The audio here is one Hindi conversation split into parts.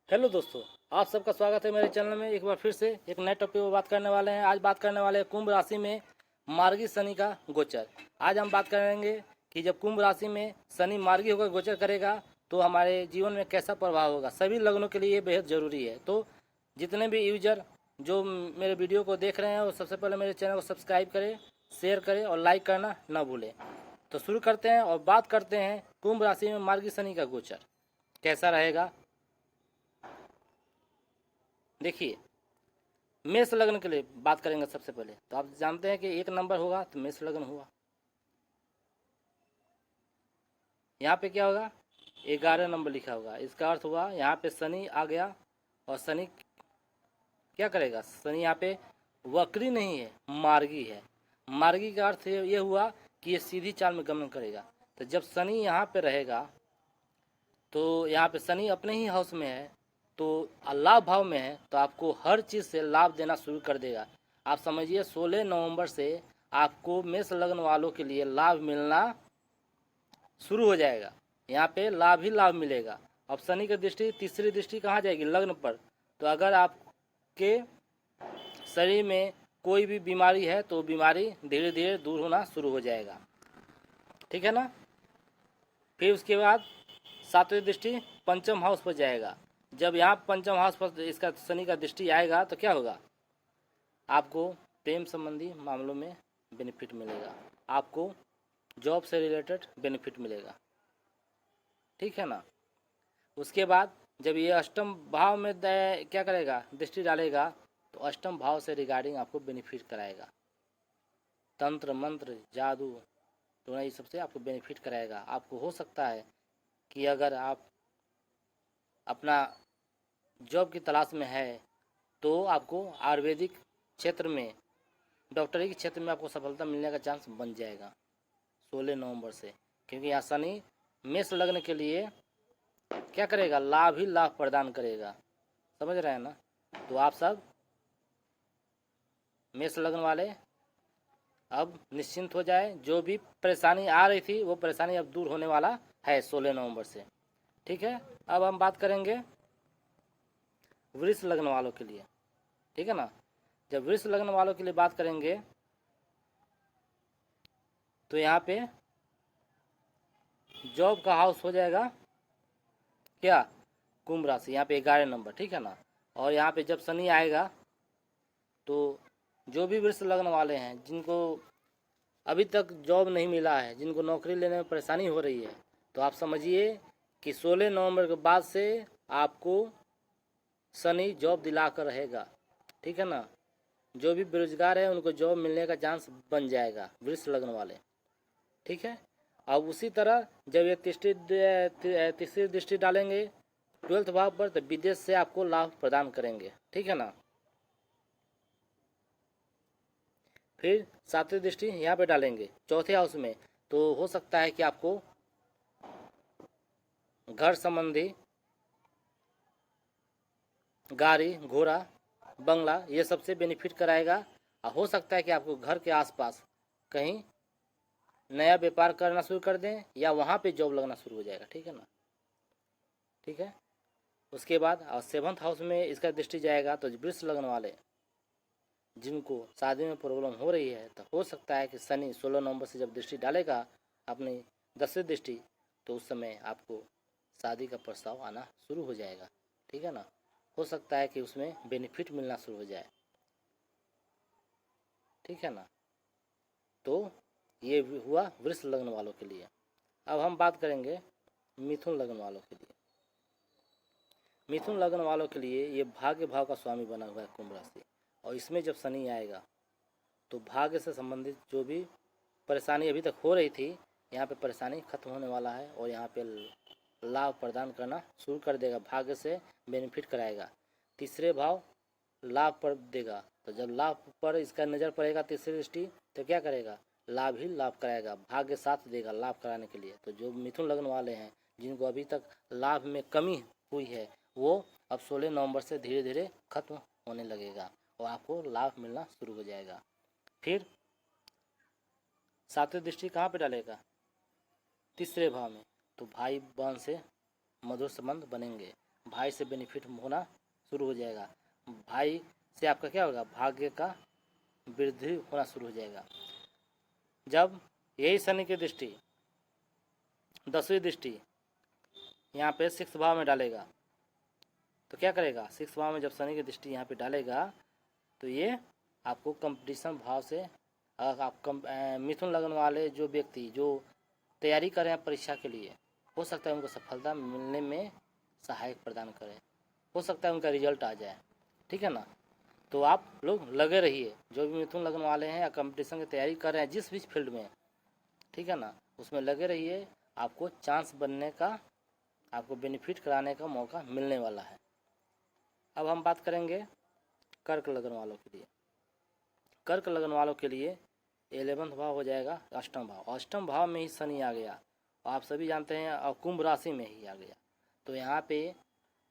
हेलो दोस्तों, आप सबका स्वागत है मेरे चैनल में। एक बार फिर से एक नए टॉपिक पर बात करने वाले हैं। आज बात करने वाले हैं कुंभ राशि में मार्गी शनि का गोचर। आज हम बात करेंगे कि जब कुंभ राशि में शनि मार्गी होकर गोचर करेगा तो हमारे जीवन में कैसा प्रभाव होगा। सभी लग्नों के लिए ये बेहद ज़रूरी है। तो जितने भी यूजर जो मेरे वीडियो को देख रहे हैं वो सबसे पहले मेरे चैनल को सब्सक्राइब करें, शेयर करें और लाइक करना ना भूलें। तो शुरू करते हैं और बात करते हैं कुंभ राशि में मार्गी शनि का गोचर कैसा रहेगा। देखिए, मेष लग्न के लिए बात करेंगे सबसे पहले। तो आप जानते हैं कि एक नंबर होगा तो मेष लग्न हुआ। यहाँ पे क्या होगा, 11 नंबर लिखा होगा। इसका अर्थ हुआ यहाँ पे शनि आ गया और शनि क्या करेगा। शनि यहाँ पे वक्री नहीं है, मार्गी है। मार्गी का अर्थ ये हुआ कि ये सीधी चाल में गमन करेगा। तो जब शनि यहाँ पे रहेगा तो यहाँ पे शनि अपने ही हाउस में है तो लाभ भाव में है, तो आपको हर चीज़ से लाभ देना शुरू कर देगा। आप समझिए 16 नवंबर से आपको मेष लग्न वालों के लिए लाभ मिलना शुरू हो जाएगा। यहाँ पे लाभ ही लाभ मिलेगा। अब शनि की दृष्टि, तीसरी दृष्टि कहाँ जाएगी, लग्न पर। तो अगर आपके शरीर में कोई भी बीमारी है तो बीमारी धीरे धीरे दूर होना शुरू हो जाएगा, ठीक है ना। फिर उसके बाद सातवीं दृष्टि पंचम हाउस पर जाएगा। जब यहाँ पंचम हाउस पर इसका शनि का दृष्टि आएगा तो क्या होगा, आपको प्रेम संबंधी मामलों में बेनिफिट मिलेगा, आपको जॉब से रिलेटेड बेनिफिट मिलेगा, ठीक है ना। उसके बाद जब ये अष्टम भाव में क्या करेगा, दृष्टि डालेगा तो अष्टम भाव से रिगार्डिंग आपको बेनिफिट कराएगा। तंत्र मंत्र जादू तो ये सबसे आपको बेनिफिट कराएगा। आपको हो सकता है कि अगर आप अपना जॉब की तलाश में है तो आपको आयुर्वेदिक क्षेत्र में, डॉक्टरी के क्षेत्र में आपको सफलता मिलने का चांस बन जाएगा 16 नवंबर से। क्योंकि यहाँ शनि मेष लग्न के लिए क्या करेगा, लाभ ही लाभ प्रदान करेगा, समझ रहे हैं ना। तो आप सब मेष लग्न वाले अब निश्चिंत हो जाए। जो भी परेशानी आ रही थी वो परेशानी अब दूर होने वाला है 16 नवंबर से, ठीक है। अब हम बात करेंगे वृष लग्न वालों के लिए, ठीक है ना। जब वृष लग्न वालों के लिए बात करेंगे तो यहाँ पे जॉब का हाउस हो जाएगा क्या, कुंभ राशि, यहाँ पे 11 नंबर, ठीक है ना। और यहाँ पे जब शनि आएगा तो जो भी वृष लग्न वाले हैं जिनको अभी तक जॉब नहीं मिला है, जिनको नौकरी लेने में परेशानी हो रही है, तो आप समझिए कि 16 नवंबर के बाद से आपको शनि जॉब दिला कर रहेगा, ठीक है ना। जो भी बेरोजगार है उनको जॉब मिलने का चांस बन जाएगा, वृष लग्न वाले, ठीक है। अब उसी तरह जब ये तीसरी दृष्टि डालेंगे 12th भाव पर तो विदेश से आपको लाभ प्रदान करेंगे, ठीक है ना। फिर सातवीं दृष्टि यहाँ पे डालेंगे चौथे हाउस में, तो हो सकता है कि आपको घर संबंधी, गाड़ी घोड़ा बंगला ये सबसे बेनिफिट कराएगा। और हो सकता है कि आपको घर के आसपास कहीं नया व्यापार करना शुरू कर दें या वहाँ पे जॉब लगना शुरू हो जाएगा, ठीक है ना, ठीक है। उसके बाद और 7th हाउस में इसका दृष्टि जाएगा तो वृष लग्न वाले जिनको शादी में प्रॉब्लम हो रही है तो हो सकता है कि शनि 16 नवंबर से जब दृष्टि डालेगा अपनी 10वीं दृष्टि तो उस समय आपको शादी का प्रस्ताव आना शुरू हो जाएगा, ठीक है ना। हो सकता है कि उसमें बेनिफिट मिलना शुरू हो जाए, ठीक है ना। तो ये हुआ वृष लग्न वालों के लिए। अब हम बात करेंगे मिथुन लग्न वालों के लिए। मिथुन लग्न वालों के लिए ये भाग्य भाव का स्वामी बना हुआ है कुंभ राशि, और इसमें जब शनि आएगा तो भाग्य से संबंधित जो भी परेशानी अभी तक हो रही थी यहाँ पे परेशानी खत्म होने वाला है और यहाँ पे लाभ प्रदान करना शुरू कर देगा, भाग्य से बेनिफिट कराएगा। तीसरे भाव लाभ पर देगा, तो जब लाभ पर इसका नज़र पड़ेगा तीसरी दृष्टि तो क्या करेगा, लाभ ही लाभ कराएगा, भाग्य साथ देगा लाभ कराने के लिए। तो जो मिथुन लग्न वाले हैं जिनको अभी तक लाभ में कमी हुई है वो अब 16 नवंबर से धीरे धीरे खत्म होने लगेगा और आपको लाभ मिलना शुरू हो जाएगा। फिर सातवीं दृष्टि कहाँ पे डालेगा, तीसरे भाव में, तो भाई बहन से मधुर संबंध बनेंगे भाई से बेनिफिट होना शुरू हो जाएगा। भाई से आपका क्या होगा, भाग्य का वृद्धि होना शुरू हो जाएगा। जब यही शनि की दृष्टि 10वीं दृष्टि यहाँ पे 6 भाव में डालेगा तो क्या करेगा, 6 भाव में जब शनि की दृष्टि यहाँ पे डालेगा तो ये आपको कंपटीशन भाव से आप मिथुन लगन वाले जो व्यक्ति जो तैयारी कर रहे हैं परीक्षा के लिए, हो सकता है उनको सफलता मिलने में सहायक प्रदान करे, हो सकता है उनका रिजल्ट आ जाए। ठीक है ना। तो आप लोग लगे रहिए, जो भी मिथुन लगन वाले हैं या कंपटीशन की तैयारी कर रहे हैं जिस भी फील्ड में, ठीक है ना, उसमें लगे रहिए। आपको चांस बनने का, आपको बेनिफिट कराने का मौका मिलने वाला है। अब हम बात करेंगे कर्क लगन वालों के लिए। कर्क लगन वालों के लिए 11वां भाव हो जाएगा अष्टम भाव। अष्टम भाव में ही शनि आ गया, आप सभी जानते हैं, और कुंभ राशि में ही आ गया। तो यहाँ पे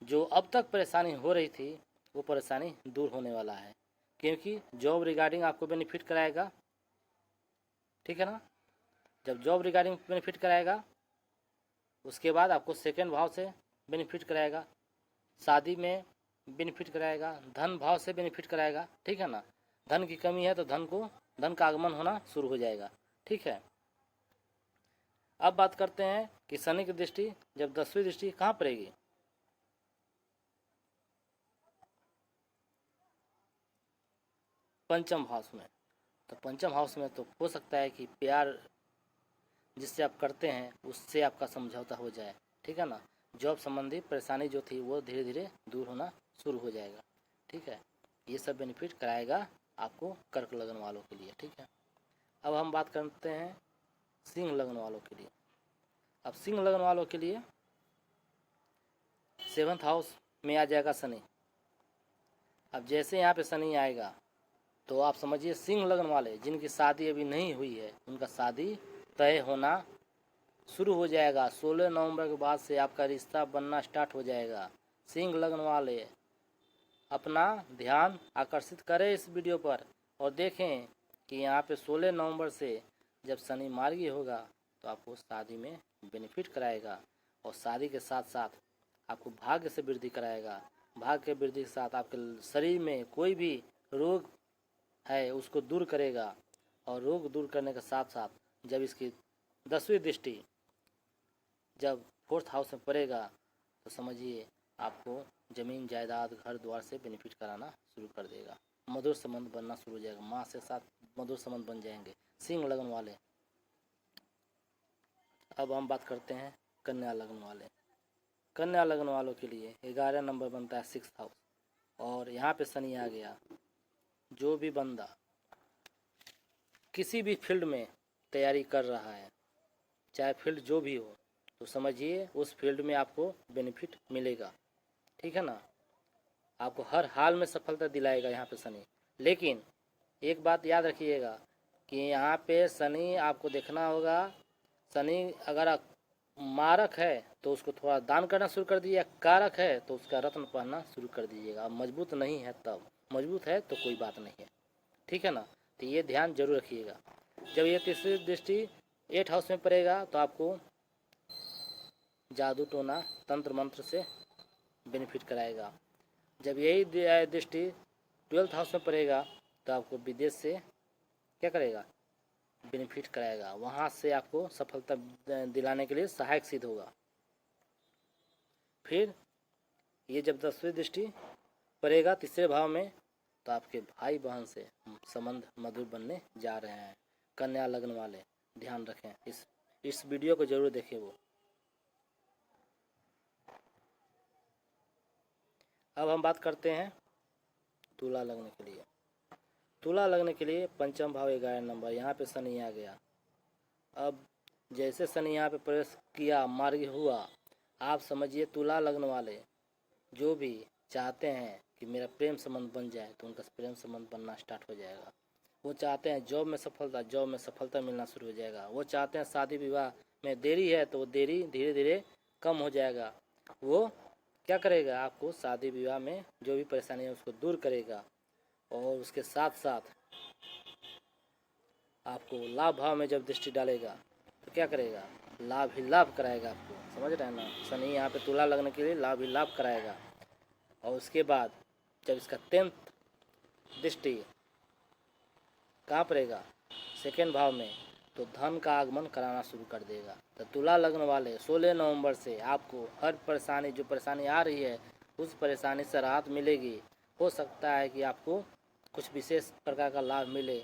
जो अब तक परेशानी हो रही थी वो परेशानी दूर होने वाला है, क्योंकि जॉब रिगार्डिंग आपको बेनिफिट कराएगा। ठीक है ना। जब जॉब रिगार्डिंग बेनिफिट कराएगा उसके बाद आपको सेकेंड भाव से बेनिफिट कराएगा, शादी में बेनिफिट कराएगा, धन भाव से बेनिफिट कराएगा। ठीक है ना। धन की कमी है तो धन का आगमन होना शुरू हो जाएगा। ठीक है। अब बात करते हैं कि शनि की दृष्टि जब 10वीं दृष्टि कहाँ पड़ेगी, पंचम हाउस में। तो पंचम हाउस में तो हो सकता है कि प्यार जिससे आप करते हैं उससे आपका समझौता हो जाए। ठीक है ना। जॉब संबंधी परेशानी जो थी वो धीरे धीरे दूर होना शुरू हो जाएगा। ठीक है। ये सब बेनिफिट कराएगा आपको कर्क लगन वालों के लिए। ठीक है। अब हम बात करते हैं सिंह लगन वालों के लिए। अब सिंह लगन वालों के लिए 7th हाउस में आ जाएगा शनि। अब जैसे यहाँ पे शनि आएगा तो आप समझिए सिंह लगन वाले जिनकी शादी अभी नहीं हुई है उनका शादी तय होना शुरू हो जाएगा। 16 नवंबर के बाद से आपका रिश्ता बनना स्टार्ट हो जाएगा। सिंह लगन वाले अपना ध्यान आकर्षित करें इस वीडियो पर और देखें कि यहाँ पे 16 नवंबर से जब शनि मार्गी होगा तो आपको शादी में बेनिफिट कराएगा, और शादी के साथ साथ आपको भाग्य से वृद्धि कराएगा। भाग्य के वृद्धि के साथ आपके शरीर में कोई भी रोग है उसको दूर करेगा, और रोग दूर करने के साथ साथ जब इसकी 10वीं दृष्टि जब 4th हाउस में पड़ेगा तो समझिए आपको ज़मीन जायदाद घर द्वार से बेनिफिट कराना शुरू कर देगा। मधुर संबंध बनना शुरू हो जाएगा, माँ से साथ मधुर संबंध बन जाएंगे सिंह लगन वाले। अब हम बात करते हैं कन्या लगन वाले। कन्या लगन वालों के लिए 11 नंबर बनता है 6th हाउस, और यहाँ पे शनि आ गया। जो भी बंदा किसी भी फील्ड में तैयारी कर रहा है, चाहे फील्ड जो भी हो, तो समझिए उस फील्ड में आपको बेनिफिट मिलेगा। ठीक है ना। आपको हर हाल में सफलता दिलाएगा यहाँ पे शनि। लेकिन एक बात याद रखिएगा कि यहाँ पे शनि आपको देखना होगा, शनि अगर मारक है तो उसको थोड़ा दान करना शुरू कर दीजिए, कारक है तो उसका रत्न पहनना शुरू कर दीजिएगा। मजबूत नहीं है तब, मजबूत है तो कोई बात नहीं है। ठीक है ना। तो ये ध्यान जरूर रखिएगा। जब ये तीसरी दृष्टि 8th हाउस में पड़ेगा तो आपको जादू टोना तंत्र मंत्र से बेनिफिट कराएगा। जब यही दृष्टि 12th हाउस में पड़ेगा तो आपको विदेश से क्या करेगा, बेनिफिट कराएगा, वहाँ से आपको सफलता दिलाने के लिए सहायक सिद्ध होगा। फिर ये जब 10वीं दृष्टि पड़ेगा तीसरे भाव में तो आपके भाई बहन से संबंध मधुर बनने जा रहे हैं। कन्या लगन वाले ध्यान रखें, इस वीडियो को जरूर देखें वो। अब हम बात करते हैं तुला लगने के लिए। तुला लगने के लिए पंचम भाव 11 नंबर, यहाँ पे शनि आ गया। अब जैसे शनि यहाँ पे प्रवेश किया, मार्गी हुआ, आप समझिए तुला लगन वाले जो भी चाहते हैं कि मेरा प्रेम संबंध बन जाए तो उनका प्रेम संबंध बनना स्टार्ट हो जाएगा। वो चाहते हैं जॉब में सफलता मिलना शुरू हो जाएगा। वो चाहते हैं शादी विवाह में देरी है तो वो देरी धीरे धीरे कम हो जाएगा। वो क्या करेगा, आपको शादी विवाह में जो भी परेशानी है उसको दूर करेगा, और उसके साथ साथ आपको लाभ भाव में जब दृष्टि डालेगा तो क्या करेगा, लाभ ही लाभ कराएगा आपको, समझ रहे हैं ना। शनि यहाँ पे तुला लगने के लिए लाभ ही लाभ कराएगा। और उसके बाद जब इसका 10th दृष्टि कहाँ पड़ेगा, सेकेंड भाव में, तो धन का आगमन कराना शुरू कर देगा। तो तुला लग्न वाले 16 नवंबर से आपको हर परेशानी, जो परेशानी आ रही है उस परेशानी से राहत मिलेगी। हो सकता है कि आपको कुछ विशेष प्रकार का लाभ मिले,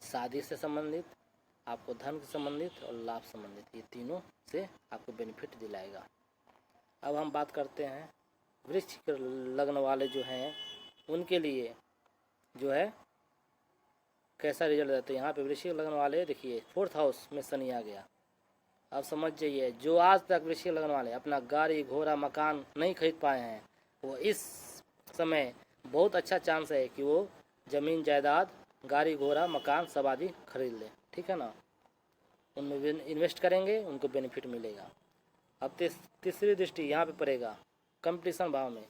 शादी से संबंधित, आपको धन से संबंधित और लाभ संबंधित, ये तीनों से आपको बेनिफिट दिलाएगा। अब हम बात करते हैं वृश्चिक लग्न वाले जो हैं उनके लिए जो है कैसा रिजल्ट रहता है। यहाँ पे वृश्चिक लग्न वाले देखिए 4th हाउस में शनि आ गया। अब समझ जाइए, जो आज तक वृश्चिक लग्न वाले अपना गाड़ी घोड़ा मकान नहीं खरीद पाए हैं, वो इस समय बहुत अच्छा चांस है कि वो ज़मीन जायदाद गाड़ी घोड़ा मकान सब आदि खरीद ले, ठीक है ना। उनमें इन्वेस्ट करेंगे, उनको बेनिफिट मिलेगा। अब तीसरी दृष्टि यहाँ पे पड़ेगा कंपटीशन भाव में।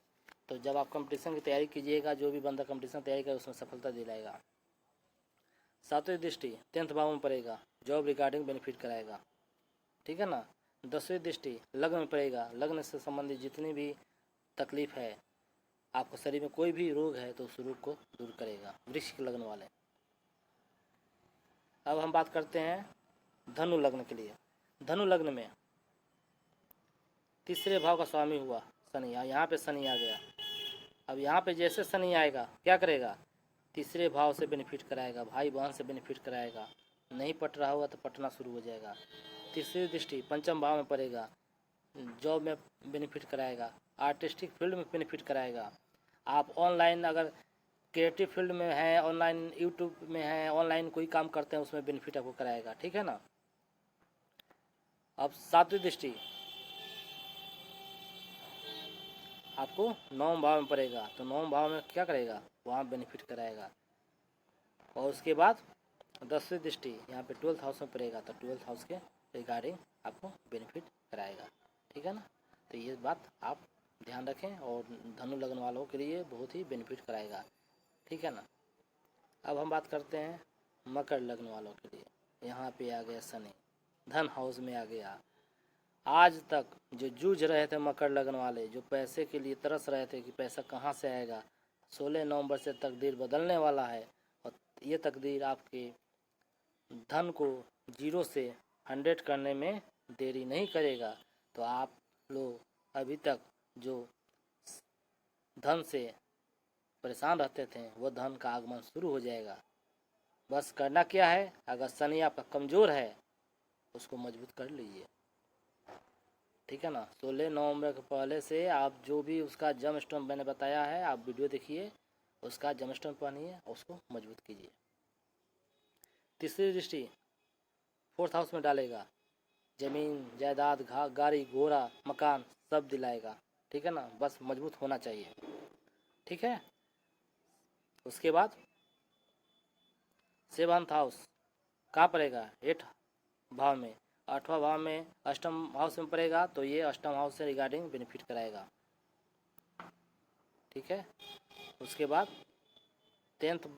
तो जब आप कंपटीशन की तैयारी कीजिएगा, जो भी बंदा कंपटीशन तैयारी करे उसमें सफलता दिलाएगा। 7वीं दृष्टि 10th भाव में पड़ेगा, जॉब रिगार्डिंग बेनिफिट कराएगा, ठीक है ना। 10वीं दृष्टि लग्न में पड़ेगा, लग्न से संबंधित जितनी भी तकलीफ है, आपको शरीर में कोई भी रोग है तो उस रोग को दूर करेगा वृश्चिक लग्न वाले। अब हम बात करते हैं धनु लग्न के लिए। धनु लग्न में तीसरे भाव का स्वामी हुआ शनि, यहाँ पे शनि आ गया। अब यहाँ पे जैसे शनि आएगा क्या करेगा, तीसरे भाव से बेनिफिट कराएगा, भाई बहन से बेनिफिट कराएगा। नहीं पट रहा होगा तो पटना शुरू हो जाएगा। तीसरी दृष्टि पंचम भाव में पड़ेगा, जॉब में बेनिफिट कराएगा, आर्टिस्टिक फील्ड में बेनिफिट कराएगा। आप ऑनलाइन अगर क्रिएटिव फील्ड में हैं, ऑनलाइन यूट्यूब में हैं, ऑनलाइन कोई काम करते हैं, उसमें बेनिफिट आपको कराएगा, ठीक है ना। अब 7वीं दृष्टि आपको 9वें भाव में पड़ेगा, तो 9वें भाव में क्या करेगा, वहाँ बेनिफिट कराएगा। और उसके बाद 10वीं दृष्टि यहाँ पे 12th हाउस में पड़ेगा, तो 12th हाउस के रिगार्डिंग आपको बेनिफिट कराएगा, ठीक है ना। तो ये बात आप ध्यान रखें, और धनु लग्न वालों के लिए बहुत ही बेनिफिट कराएगा, ठीक है ना। अब हम बात करते हैं मकर लग्न वालों के लिए। यहाँ पे आ गया शनि, धन हाउस में आ गया। आज तक जो जूझ रहे थे मकर लग्न वाले, जो पैसे के लिए तरस रहे थे कि पैसा कहाँ से आएगा, 16 नवंबर से तकदीर बदलने वाला है। और ये तकदीर आपके धन को 0 से 100 करने में देरी नहीं करेगा। तो आप लोग अभी तक जो धन से परेशान रहते थे, वो धन का आगमन शुरू हो जाएगा। बस करना क्या है, अगर शनि आपका कमज़ोर है उसको मजबूत कर लीजिए, ठीक है ना। 16 नवंबर के पहले से आप जो भी उसका जम स्टोन मैंने बताया है, आप वीडियो देखिए, उसका जम स्टोन पहनिए और उसको मजबूत कीजिए। तीसरी दृष्टि 4th हाउस में डालेगा, ज़मीन जायदाद गाड़ी घोड़ा मकान सब दिलाएगा, ठीक है ना। बस मजबूत होना चाहिए, ठीक है। उसके बाद 7th हाउस कहाँ पड़ेगा, 8 भाव में, 8वां भाव में अष्टम हाउस में पड़ेगा, तो ये अष्टम हाउस से रिगार्डिंग बेनिफिट कराएगा, ठीक है। उसके बाद 10th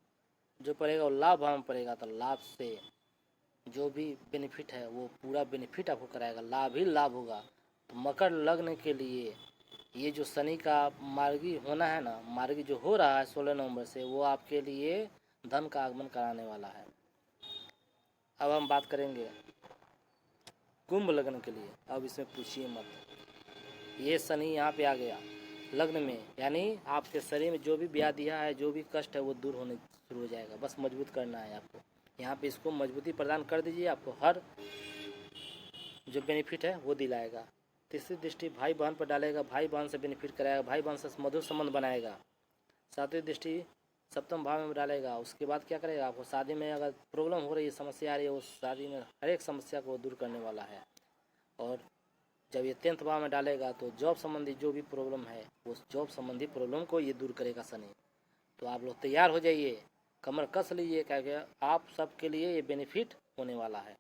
जो पड़ेगा वो लाभ भाव में पड़ेगा, तो लाभ से जो भी बेनिफिट है वो पूरा बेनिफिट आपको कराएगा, लाभ ही लाभ होगा। तो मकर लग्न के लिए ये जो शनि का मार्गी होना है ना, मार्गी जो हो रहा है 16 नवंबर से, वो आपके लिए धन का आगमन कराने वाला है। अब हम बात करेंगे कुंभ लग्न के लिए। अब इसमें पूछिए मत, ये शनि यहाँ पे आ गया लग्न में, यानी आपके शरीर में जो भी व्याधियाँ है, जो भी कष्ट है, वो दूर होने शुरू हो जाएगा। बस मजबूत करना है आपको, यहाँ पे इसको मजबूती प्रदान कर दीजिए, आपको हर जो बेनिफिट है वो दिलाएगा। तीसरी दृष्टि भाई बहन पर डालेगा, भाई बहन से बेनिफिट कराएगा, भाई बहन से मधुर संबंध बनाएगा। 7वीं दृष्टि 7म भाव में डालेगा। उसके बाद क्या करेगा, आपको शादी में अगर प्रॉब्लम हो रही है, समस्या आ रही है, उस शादी में हर एक समस्या को दूर करने वाला है। और जब ये 10th भाव में डालेगा तो जॉब संबंधी जो भी प्रॉब्लम है, उस जॉब संबंधी प्रॉब्लम को ये दूर करेगा शनि। तो आप लोग तैयार हो जाइए, कमर कस लीजिए, क्या आप सबके लिए ये बेनिफिट होने वाला है।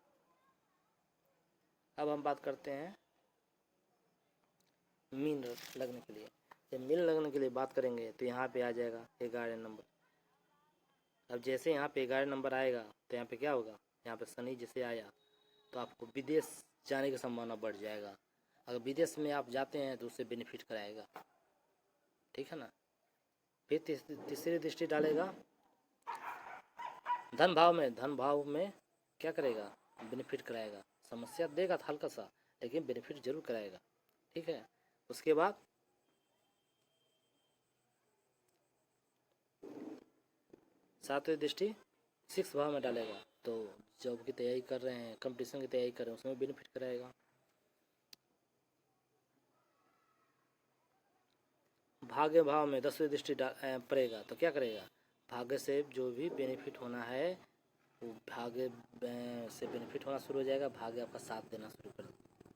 अब हम बात करते हैं मीन लग्न के लिए। जब मीन लग्न के लिए बात करेंगे तो यहाँ पे आ जाएगा 11 नंबर। अब जैसे यहाँ पे 11 नंबर आएगा तो यहाँ पे क्या होगा, यहाँ पे शनि जैसे आया तो आपको विदेश जाने की संभावना बढ़ जाएगा। अगर विदेश में आप जाते हैं तो उससे बेनिफिट कराएगा, ठीक है ना। फिर तीसरी दृष्टि डालेगा धन भाव में क्या करेगा, बेनिफिट कराएगा। समस्या देगा हल्का सा, लेकिन बेनिफिट जरूर कराएगा, ठीक है। उसके बाद सातवीं दृष्टि सिक्स भाव में डालेगा, तो जॉब की तैयारी कर रहे हैं, कंपटीशन की तैयारी कर रहे हैं, उसमें बेनिफिट कराएगा। भाग्य भाव में 10वीं दृष्टि पड़ेगा, तो क्या करेगा, भाग्य से जो भी बेनिफिट होना है वो भाग्य से बेनिफिट होना शुरू हो जाएगा, भाग्य आपका साथ देना शुरू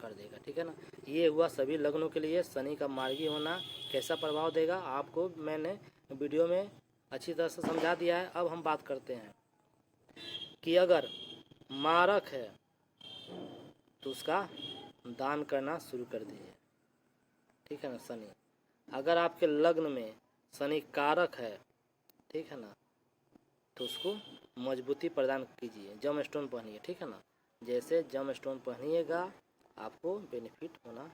कर देगा, ठीक है ना। ये हुआ सभी लग्नों के लिए शनि का मार्गी होना कैसा प्रभाव देगा, आपको मैंने वीडियो में अच्छी तरह से समझा दिया है। अब हम बात करते हैं कि अगर मारक है तो उसका दान करना शुरू कर दीजिए, ठीक है ना। शनि अगर आपके लग्न में शनि कारक है, ठीक है ना, तो उसको मजबूती प्रदान कीजिए, जम स्टोन पहनिए, ठीक है ना। जैसे जम स्टोन पहनिएगा आपको बेनिफिट होना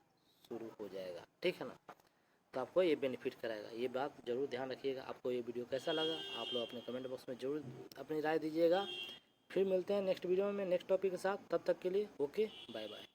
शुरू हो जाएगा, ठीक है ना। तो आपको ये बेनिफिट कराएगा, ये बात जरूर ध्यान रखिएगा। आपको ये वीडियो कैसा लगा आप लोग अपने कमेंट बॉक्स में जरूर अपनी राय दीजिएगा। फिर मिलते हैं नेक्स्ट वीडियो में नेक्स्ट टॉपिक के साथ, तब तक के लिए ओके बाय बाय।